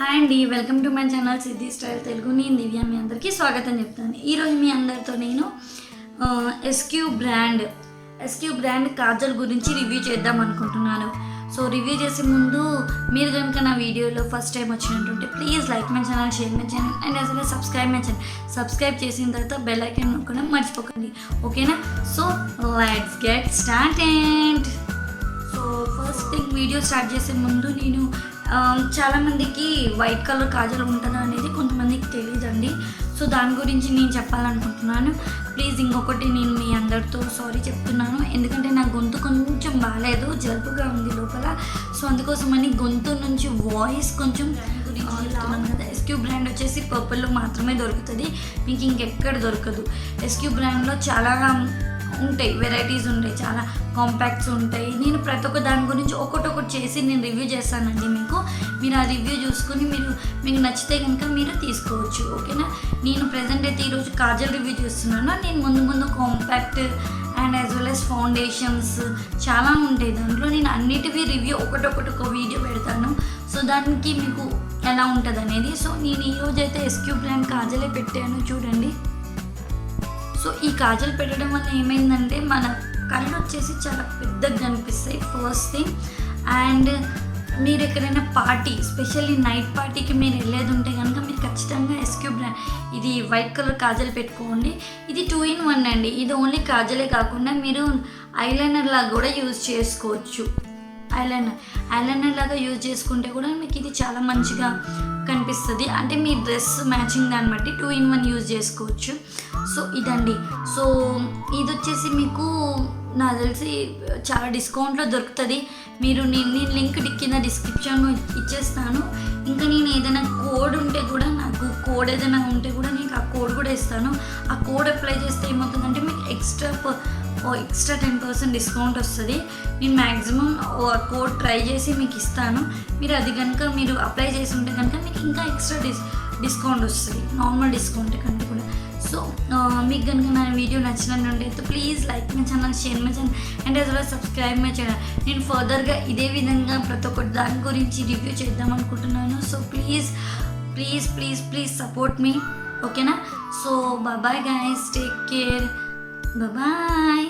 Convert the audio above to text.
Hi అండి, welcome to my channel Siddhi style Telugu. నేను దివ్య, మీ అందరికీ స్వాగతం చెప్తాను. ఈరోజు మీ అందరితో నేను ఎస్క్యూ బ్రాండ్ కాజల్ గురించి రివ్యూ చేద్దాం అనుకుంటున్నాను. సో రివ్యూ చేసే ముందు మీరు కనుక నా వీడియోలో ఫస్ట్ టైం వచ్చినట్టుంటే please like my channel, share my channel and as well subscribe my channel. Subscribe చేసిన తర్వాత బెల్ ఐకాన్ నొక్కడం మర్చిపోకండి, ఓకేనా? So let's get started. So first thing, video start చేసే ముందు నేను చాలామందికి వైట్ కలర్ కాజల్ ఉంటుందా అనేది కొంతమందికి తెలియదండి. సో దాని గురించి నేను చెప్పాలనుకుంటున్నాను. ప్లీజ్ ఇంకొకటి నేను మీ అందరితో సారీ చెప్తున్నాను, ఎందుకంటే నా గొంతు కొంచెం బాగాలేదు, జలుబుగా ఉంది లోపల. సో అందుకోసమని గొంతు నుంచి వాయిస్ కొంచెం చెప్తున్నాను కదా. ఎస్క్యూ బ్రాండ్ వచ్చేసి పర్పుల్లో మాత్రమే దొరుకుతుంది, మీకు ఇంకెక్కడ దొరకదు. ఎస్క్యూ బ్రాండ్లో చాలా ఉంటాయి, వెరైటీస్ ఉంటాయి, చాలా కాంపాక్ట్స్ ఉంటాయి. నేను ప్రతి ఒక్క దాని గురించి ఒకటి చేసి నేను రివ్యూ చేస్తానండి. మీరు ఆ రివ్యూ చూసుకొని మీకు నచ్చితే కనుక మీరు తీసుకోవచ్చు, ఓకేనా? నేను ప్రజెంట్ అయితే ఈరోజు కాజల్ రివ్యూ చూస్తున్నాను. నేను ముందు compact and as well as foundations చాలా ఉంటాయి దాంట్లో. నేను అన్నిటివి రివ్యూ ఒక వీడియో పెడతాను. సో దానికి మీకు ఎలా ఉంటుంది అనేది. సో నేను ఈరోజు అయితే ఎస్క్యూ బ్రాండ్ కాజలే పెట్టాను, చూడండి. సో ఈ కాజల్ పెట్టడం వల్ల ఏమైందంటే మన కళ్ళు వచ్చేసి చాలా పెద్దగా కనిపిస్తాయి, ఫస్ట్ థింగ్. అండ్ మీరు ఎక్కడైనా పార్టీ, స్పెషల్లీ నైట్ పార్టీకి మీరు వెళ్ళేది ఉంటే కనుక మీరు ఖచ్చితంగా ఎస్క్యూ బ్రాండ్ ఇది వైట్ కలర్ కాజల్ పెట్టుకోండి. ఇది 2-in-1 అండి. ఇది ఓన్లీ కాజలే కాకుండా మీరు ఐలైనర్ లాగా కూడా యూజ్ చేసుకోవచ్చు. ఐలైనర్ లాగా యూజ్ చేసుకుంటే కూడా మీకు ఇది చాలా మంచిగా కనిపిస్తుంది. అంటే మీ డ్రెస్ మ్యాచింగ్ దాన్ని బట్టి 2-in-1 యూజ్ చేసుకోవచ్చు. సో ఇదండి. సో ఇది వచ్చేసి మీకు నాకు తెలిసి చాలా డిస్కౌంట్లో దొరుకుతుంది. నేను లింక్ కింద డిస్క్రిప్షన్లో ఇచ్చేస్తాను. ఇంకా నేను ఏదైనా కోడ్ ఉంటే కూడా, నాకు కోడ్ ఏదైనా ఉంటే కూడా నేను ఆ కోడ్ కూడా ఇస్తాను. ఆ కోడ్ అప్లై చేస్తే ఏమవుతుందంటే మీకు ఎక్స్ట్రా 10% డిస్కౌంట్ వస్తుంది. నేను మ్యాక్సిమం కోడ్ ట్రై చేసి మీకు ఇస్తాను. మీరు అది కనుక మీరు అప్లై చేసి ఉంటే కనుక మీకు ఇంకా ఎక్స్ట్రా డిస్కౌంట్ వస్తుంది, నార్మల్ డిస్కౌంట్ కంటే కూడా. సో మీకు కనుక నా వీడియో నచ్చినట్టు please like my channel, share my channel and as well subscribe my channel. నేను ఫర్దర్గా ఇదే విధంగా ప్రతి ఒక్కటి దాని గురించి రివ్యూ చేద్దాం అనుకుంటున్నాను. సో ప్లీజ్ సపోర్ట్ మీ, ఓకేనా? So bye guys, take care, bye.